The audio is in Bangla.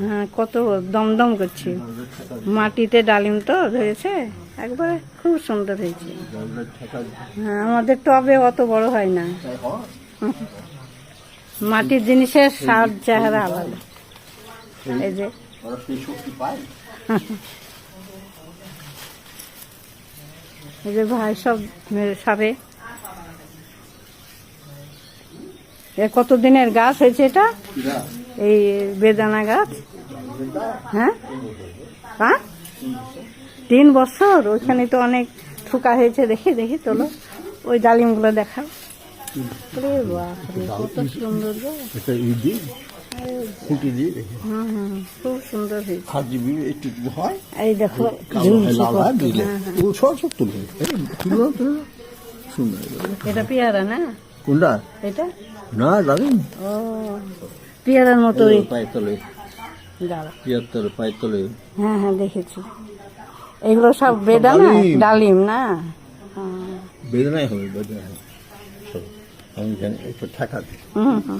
হ্যাঁ, কত দমদম করছে। মাটিতে ডালিম তো ধরেছে, একবারে খুব সুন্দর হয়েছে। হ্যাঁ, আমাদের টবে অত বড় হয় না। মাটির জিনিসের স্বাদ চেহারা আলাদা। এই যে এই যে ভাই সব সাবে, কত দিনের গাছ হয়েছে এটা, এই বেদানা গাছ। হ্যাঁ, 3 বছর। ওইখানে তো অনেক থুকা হয়েছে। দেখি দেখি তোলো, ওই ডালিমগুলো দেখাও। কত সুন্দর গো। খুব সুন্দর হয়েছে। এই দেখো, এটা পেয়ারা না? কোনটা? এটা না ডালিম। ও, পেয়ারার মতো। হ্যাঁ হ্যাঁ, দেখেছি। এগুলো সব বেদানা, ডালিম না? বেদনাই হবে, বেদনাই হবে। আমি জানি একটু ঠাকা। হুম হুম।